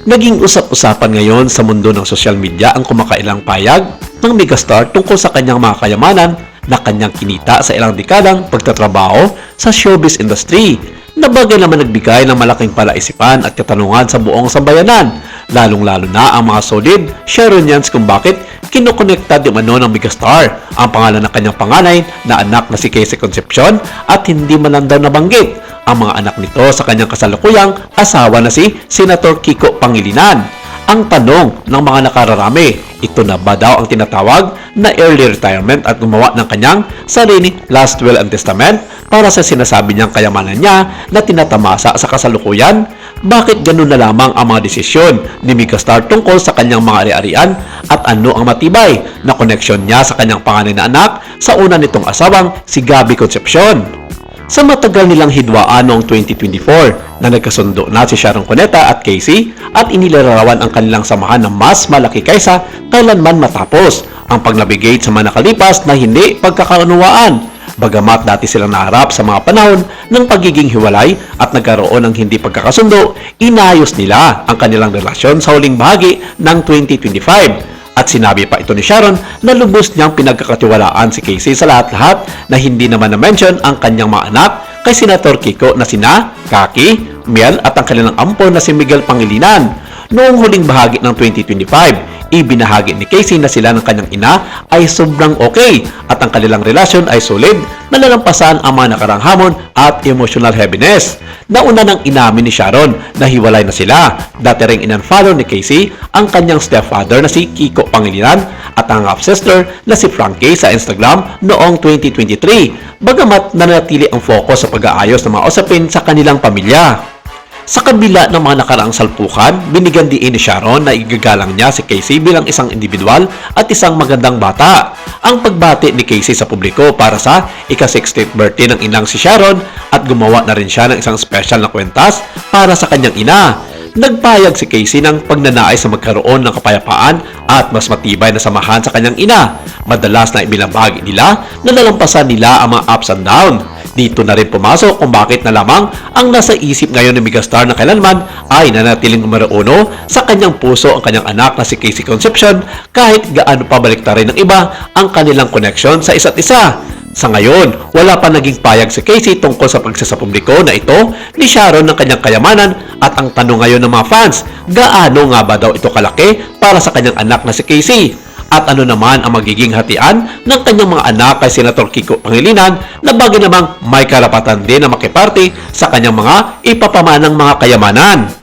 Naging usap-usapan ngayon sa mundo ng social media ang kumakailang payag ng megastar tungkol sa kanyang mga kayamanan na kanyang kinita sa ilang dekadang pagtatrabaho sa showbiz industry na bagay naman nagbigay ng malaking palaisipan at katanungan sa buong sambayanan, lalong-lalo na ang mga solid Sharonians kung bakit kinokonekta di umano ng megastar ang pangalan ng kanyang panganay na anak na si Casey Concepcion at hindi man lang daw nabanggit ang mga anak nito sa kanyang kasalukuyang asawa na si Senator Kiko Pangilinan. Ang tanong ng mga nakararami, ito na ba daw ang tinatawag na early retirement at gumawa ng kanyang sarili last will and testament para sa sinasabi niyang kayamanan niya na tinatamasa sa kasalukuyan? Bakit ganun na lamang ang mga desisyon ni megastar tungkol sa kanyang mga ari-arian at ano ang matibay na koneksyon niya sa kanyang panganay na anak sa una nitong asawang si Gabby Concepcion? Sa matagal nilang hidwaan noong 2024 na nagkasundo na si Sharon Cuneta at Casey at inilalarawan ang kanilang samahan na mas malaki kaysa kailanman matapos ang pagnavigate sa mga nakalipas na hindi pagkakaunawaan. Bagamat dati silang naharap sa mga panahon ng pagiging hiwalay at nagkaroon ng hindi pagkakasundo, inayos nila ang kanilang relasyon sa huling bahagi ng 2025. At sinabi pa ito ni Sharon na lubos niyang pinagkakatiwalaan si Casey sa lahat-lahat na hindi naman na-mention ang kanyang mga anak kay Senator Kiko na sina Kaki, Miel at ang kanilang ampon na si Miguel Pangilinan. Noong huling bahagi ng 2025, ibinahagi ni Casey na sila ng kanyang ina ay sobrang okay at ang kanilang relasyon ay solid na nalampasan ang mga nakarang hamon at emotional heaviness. Nauna nang inamin ni Sharon na hiwalay na sila. Dati ring in-unfollow ni Casey ang kanyang stepfather na si Kiko Pangilinan at ang half-sister na si Frankie sa Instagram noong 2023. Bagamat nanatili ang focus sa pag-aayos ng mga usapin sa kanilang pamilya. Sa kabila ng mga nakaraang salpukan, binigyan diin ni Sharon na igagalang niya si Casey bilang isang individual at isang magandang bata. Ang pagbati ni Casey sa publiko para sa ika-60th birthday ng inang si Sharon at gumawa na rin siya ng isang special na kwentas para sa kanyang ina. Nagpayag si Casey ng pagnanais sa magkaroon ng kapayapaan at mas matibay na samahan sa kanyang ina. Madalas na ibinabahagi nila na nalampasan nila ang mga ups and downs. Dito na rin pumasok kung bakit na lamang ang nasa isip ngayon ng megastar na kailanman ay nanatiling numero 1 sa kanyang puso ang kanyang anak na si Casey Concepcion kahit gaano pa baliktarin ng iba ang kanilang koneksyon sa isa't isa. Sa ngayon, wala pa naging payag si Casey tungkol sa pagsasapubliko na ito ni Sharon ng kanyang kayamanan at ang tanong ngayon ng mga fans, gaano nga ba daw ito kalaki para sa kanyang anak na si Casey? At ano naman ang magiging hatian ng kanyang mga anak kay Senator Kiko Pangilinan na bagay namang may karapatan din na makiparte sa kanyang mga ipapamanang mga kayamanan.